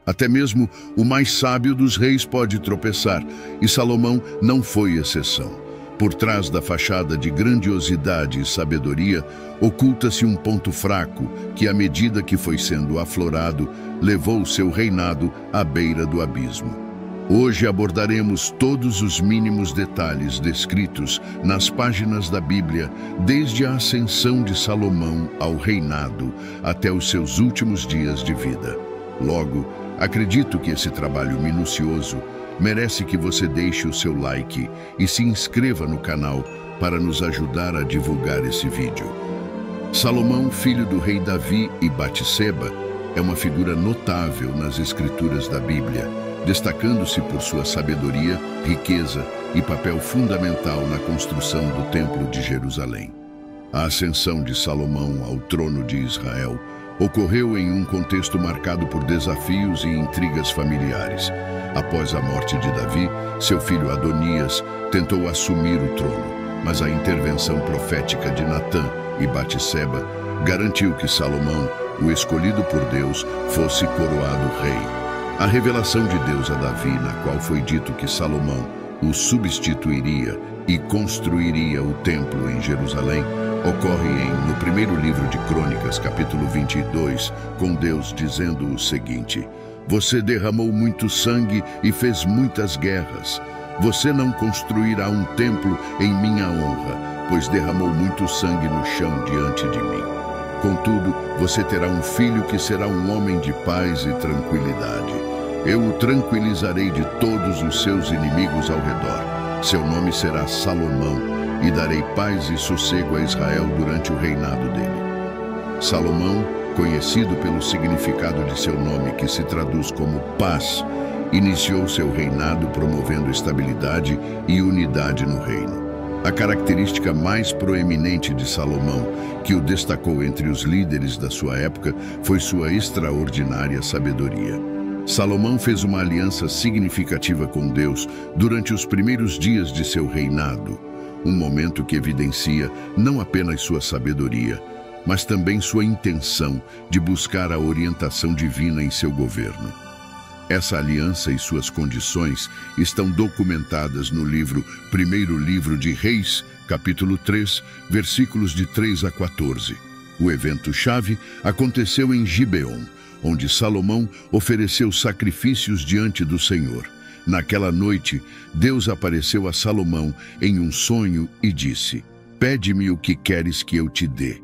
Até mesmo o mais sábio dos reis pode tropeçar, e Salomão não foi exceção. Por trás da fachada de grandiosidade e sabedoria, oculta-se um ponto fraco que, à medida que foi sendo aflorado, levou seu reinado à beira do abismo. Hoje abordaremos todos os mínimos detalhes descritos nas páginas da Bíblia, desde a ascensão de Salomão ao reinado até os seus últimos dias de vida. Logo, acredito que esse trabalho minucioso merece que você deixe o seu like e se inscreva no canal para nos ajudar a divulgar esse vídeo. Salomão, filho do rei Davi e Batseba, é uma figura notável nas escrituras da Bíblia, destacando-se por sua sabedoria, riqueza e papel fundamental na construção do Templo de Jerusalém. A ascensão de Salomão ao trono de Israel ocorreu em um contexto marcado por desafios e intrigas familiares. Após a morte de Davi, seu filho Adonias tentou assumir o trono, mas a intervenção profética de Natã e Batseba garantiu que Salomão, o escolhido por Deus, fosse coroado rei. A revelação de Deus a Davi, na qual foi dito que Salomão o substituiria e construiria o templo em Jerusalém, ocorre no primeiro livro de Crônicas, capítulo 22, com Deus dizendo o seguinte: Você derramou muito sangue e fez muitas guerras. Você não construirá um templo em minha honra, pois derramou muito sangue no chão diante de mim. Contudo, você terá um filho que será um homem de paz e tranquilidade. Eu o tranquilizarei de todos os seus inimigos ao redor. Seu nome será Salomão, e darei paz e sossego a Israel durante o reinado dele. Salomão, conhecido pelo significado de seu nome, que se traduz como paz, iniciou seu reinado promovendo estabilidade e unidade no reino. A característica mais proeminente de Salomão, que o destacou entre os líderes da sua época, foi sua extraordinária sabedoria. Salomão fez uma aliança significativa com Deus durante os primeiros dias de seu reinado, um momento que evidencia não apenas sua sabedoria, mas também sua intenção de buscar a orientação divina em seu governo. Essa aliança e suas condições estão documentadas no primeiro livro de Reis, capítulo 3, versículos de 3 a 14. O evento-chave aconteceu em Gibeon, onde Salomão ofereceu sacrifícios diante do Senhor. Naquela noite, Deus apareceu a Salomão em um sonho e disse: Pede-me o que queres que eu te dê.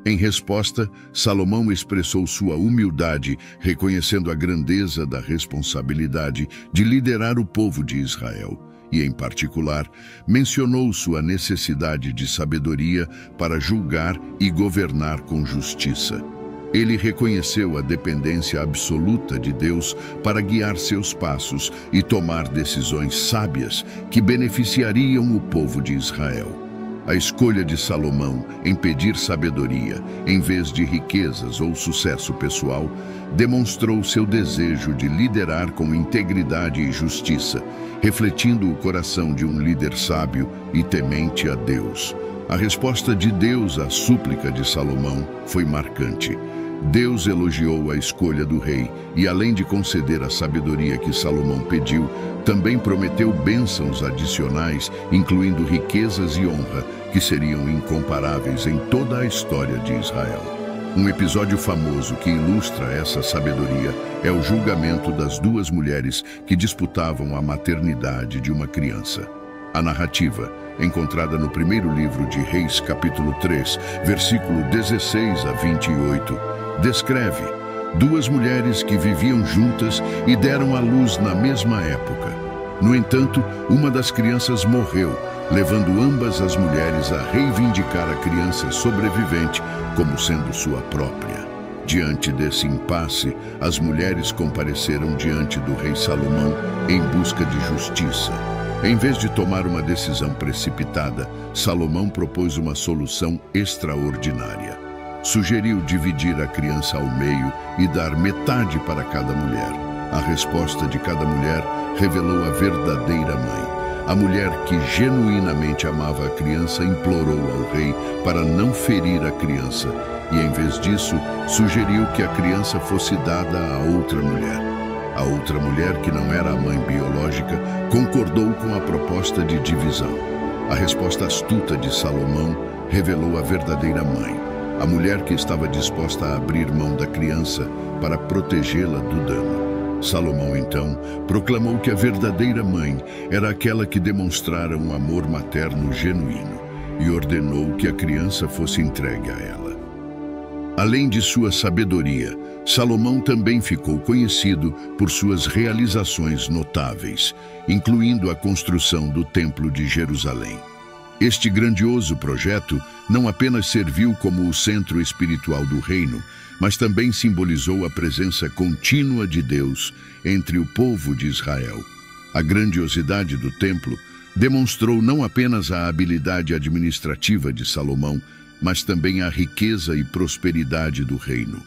Em resposta, Salomão expressou sua humildade, reconhecendo a grandeza da responsabilidade de liderar o povo de Israel. E, em particular, mencionou sua necessidade de sabedoria para julgar e governar com justiça. Ele reconheceu a dependência absoluta de Deus para guiar seus passos e tomar decisões sábias que beneficiariam o povo de Israel. A escolha de Salomão em pedir sabedoria, em vez de riquezas ou sucesso pessoal, demonstrou seu desejo de liderar com integridade e justiça, refletindo o coração de um líder sábio e temente a Deus. A resposta de Deus à súplica de Salomão foi marcante. Deus elogiou a escolha do rei e, além de conceder a sabedoria que Salomão pediu, também prometeu bênçãos adicionais, incluindo riquezas e honra, que seriam incomparáveis em toda a história de Israel. Um episódio famoso que ilustra essa sabedoria é o julgamento das duas mulheres que disputavam a maternidade de uma criança. A narrativa, encontrada no primeiro livro de Reis, capítulo 3, versículo 16 a 28, descreve duas mulheres que viviam juntas e deram à luz na mesma época. No entanto, uma das crianças morreu, levando ambas as mulheres a reivindicar a criança sobrevivente como sendo sua própria. Diante desse impasse, as mulheres compareceram diante do rei Salomão em busca de justiça. Em vez de tomar uma decisão precipitada, Salomão propôs uma solução extraordinária. Sugeriu dividir a criança ao meio e dar metade para cada mulher. A resposta de cada mulher revelou a verdadeira mãe. A mulher que genuinamente amava a criança implorou ao rei para não ferir a criança e, em vez disso, sugeriu que a criança fosse dada a outra mulher. A outra mulher, que não era a mãe biológica, concordou com a proposta de divisão. A resposta astuta de Salomão revelou a verdadeira mãe, a mulher que estava disposta a abrir mão da criança para protegê-la do dano. Salomão, então, proclamou que a verdadeira mãe era aquela que demonstrara um amor materno genuíno e ordenou que a criança fosse entregue a ela. Além de sua sabedoria, Salomão também ficou conhecido por suas realizações notáveis, incluindo a construção do Templo de Jerusalém. Este grandioso projeto não apenas serviu como o centro espiritual do reino, mas também simbolizou a presença contínua de Deus entre o povo de Israel. A grandiosidade do templo demonstrou não apenas a habilidade administrativa de Salomão, mas também a riqueza e prosperidade do reino.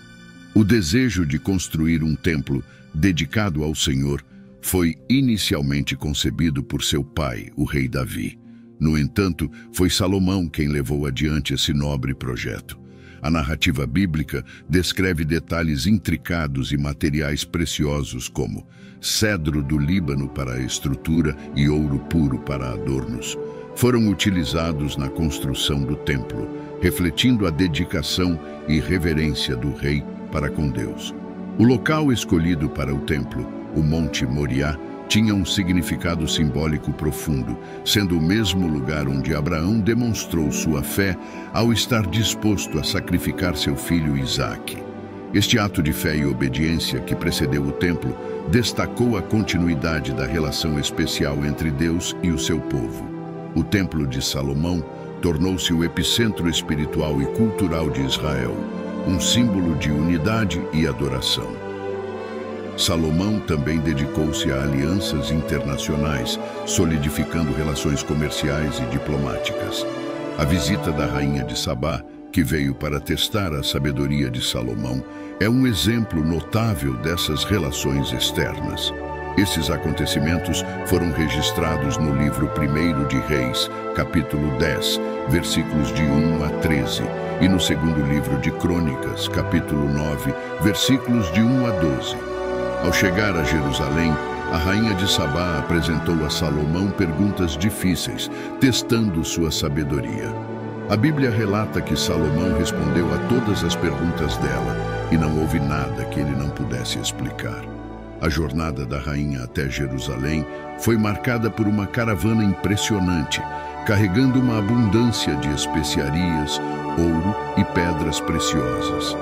O desejo de construir um templo dedicado ao Senhor foi inicialmente concebido por seu pai, o rei Davi. No entanto, foi Salomão quem levou adiante esse nobre projeto. A narrativa bíblica descreve detalhes intricados e materiais preciosos como cedro do Líbano para a estrutura e ouro puro para adornos. Foram utilizados na construção do templo, refletindo a dedicação e reverência do rei para com Deus. O local escolhido para o templo, o Monte Moriá, tinha um significado simbólico profundo, sendo o mesmo lugar onde Abraão demonstrou sua fé ao estar disposto a sacrificar seu filho Isaque. Este ato de fé e obediência que precedeu o templo destacou a continuidade da relação especial entre Deus e o seu povo. O Templo de Salomão tornou-se o epicentro espiritual e cultural de Israel, um símbolo de unidade e adoração. Salomão também dedicou-se a alianças internacionais, solidificando relações comerciais e diplomáticas. A visita da rainha de Sabá, que veio para testar a sabedoria de Salomão, é um exemplo notável dessas relações externas. Esses acontecimentos foram registrados no livro 1 de Reis, capítulo 10, versículos de 1 a 13, e no segundo livro de Crônicas, capítulo 9, versículos de 1 a 12. Ao chegar a Jerusalém, a rainha de Sabá apresentou a Salomão perguntas difíceis, testando sua sabedoria. A Bíblia relata que Salomão respondeu a todas as perguntas dela, e não houve nada que ele não pudesse explicar. A jornada da rainha até Jerusalém foi marcada por uma caravana impressionante, carregando uma abundância de especiarias, ouro e pedras preciosas.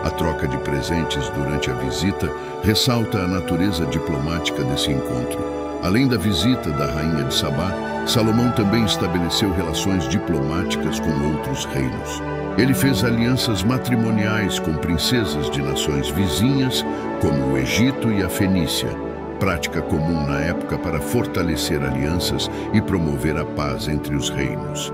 A troca de presentes durante a visita ressalta a natureza diplomática desse encontro. Além da visita da rainha de Sabá, Salomão também estabeleceu relações diplomáticas com outros reinos. Ele fez alianças matrimoniais com princesas de nações vizinhas, como o Egito e a Fenícia, prática comum na época para fortalecer alianças e promover a paz entre os reinos.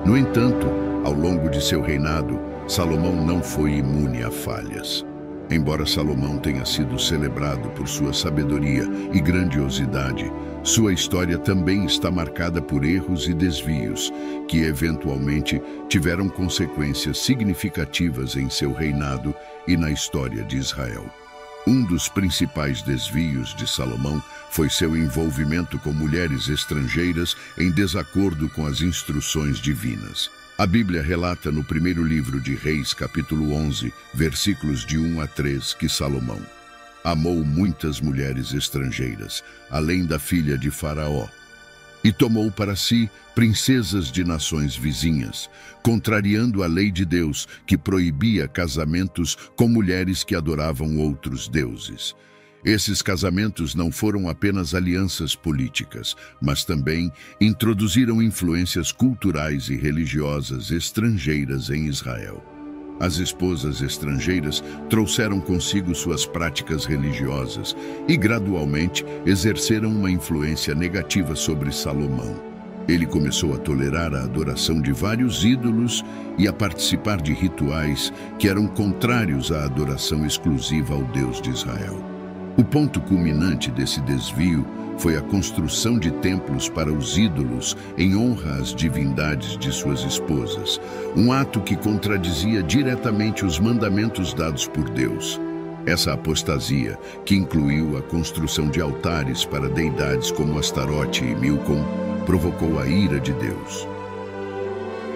No entanto, ao longo de seu reinado, Salomão não foi imune a falhas. Embora Salomão tenha sido celebrado por sua sabedoria e grandiosidade, sua história também está marcada por erros e desvios, que eventualmente tiveram consequências significativas em seu reinado e na história de Israel. Um dos principais desvios de Salomão foi seu envolvimento com mulheres estrangeiras em desacordo com as instruções divinas. A Bíblia relata no primeiro livro de Reis, capítulo 11, versículos de 1 a 3, que Salomão amou muitas mulheres estrangeiras, além da filha de Faraó, e tomou para si princesas de nações vizinhas, contrariando a lei de Deus, que proibia casamentos com mulheres que adoravam outros deuses. Esses casamentos não foram apenas alianças políticas, mas também introduziram influências culturais e religiosas estrangeiras em Israel. As esposas estrangeiras trouxeram consigo suas práticas religiosas e, gradualmente, exerceram uma influência negativa sobre Salomão. Ele começou a tolerar a adoração de vários ídolos e a participar de rituais que eram contrários à adoração exclusiva ao Deus de Israel. O ponto culminante desse desvio foi a construção de templos para os ídolos em honra às divindades de suas esposas, um ato que contradizia diretamente os mandamentos dados por Deus. Essa apostasia, que incluiu a construção de altares para deidades como Astarote e Milcom, provocou a ira de Deus.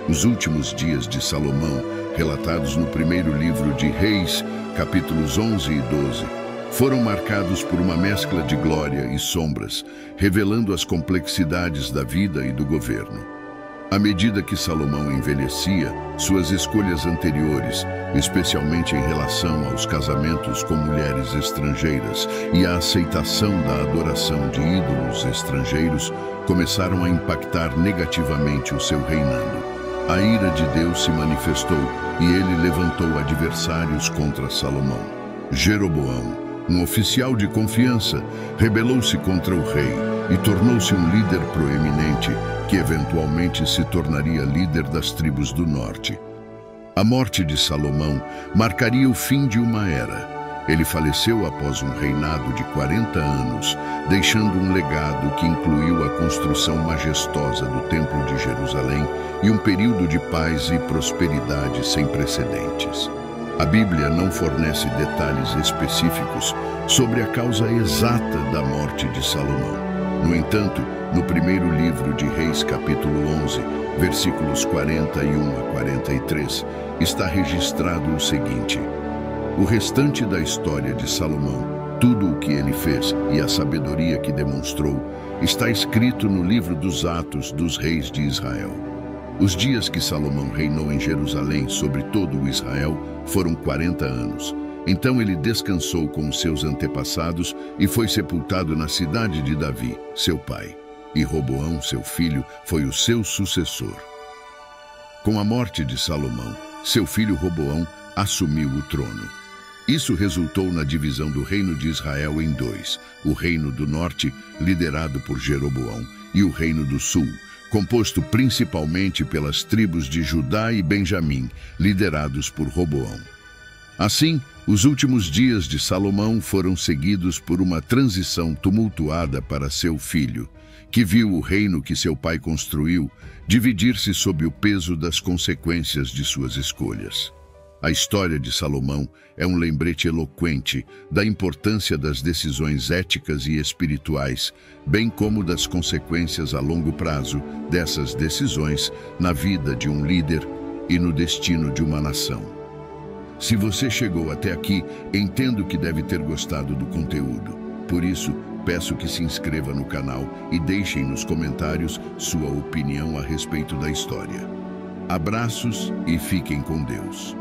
Os últimos dias de Salomão, relatados no primeiro livro de Reis, capítulos 11 e 12, foram marcados por uma mescla de glória e sombras, revelando as complexidades da vida e do governo. À medida que Salomão envelhecia, suas escolhas anteriores, especialmente em relação aos casamentos com mulheres estrangeiras e a aceitação da adoração de ídolos estrangeiros, começaram a impactar negativamente o seu reinado. A ira de Deus se manifestou e ele levantou adversários contra Salomão. Jeroboão, um oficial de confiança, rebelou-se contra o rei e tornou-se um líder proeminente que eventualmente se tornaria líder das tribos do norte. A morte de Salomão marcaria o fim de uma era. Ele faleceu após um reinado de 40 anos, deixando um legado que incluiu a construção majestosa do Templo de Jerusalém e um período de paz e prosperidade sem precedentes. A Bíblia não fornece detalhes específicos sobre a causa exata da morte de Salomão. No entanto, no primeiro livro de Reis, capítulo 11, versículos 41 a 43, está registrado o seguinte: o restante da história de Salomão, tudo o que ele fez e a sabedoria que demonstrou, está escrito no livro dos Atos dos Reis de Israel. Os dias que Salomão reinou em Jerusalém sobre todo o Israel foram 40 anos. Então ele descansou com os seus antepassados e foi sepultado na cidade de Davi, seu pai. E Roboão, seu filho, foi o seu sucessor. Com a morte de Salomão, seu filho Roboão assumiu o trono. Isso resultou na divisão do reino de Israel em dois: o reino do norte, liderado por Jeroboão, e o reino do sul, composto principalmente pelas tribos de Judá e Benjamim, liderados por Roboão. Assim, os últimos dias de Salomão foram seguidos por uma transição tumultuada para seu filho, que viu o reino que seu pai construiu dividir-se sob o peso das consequências de suas escolhas. A história de Salomão é um lembrete eloquente da importância das decisões éticas e espirituais, bem como das consequências a longo prazo dessas decisões na vida de um líder e no destino de uma nação. Se você chegou até aqui, entendo que deve ter gostado do conteúdo. Por isso, peço que se inscreva no canal e deixem nos comentários sua opinião a respeito da história. Abraços e fiquem com Deus.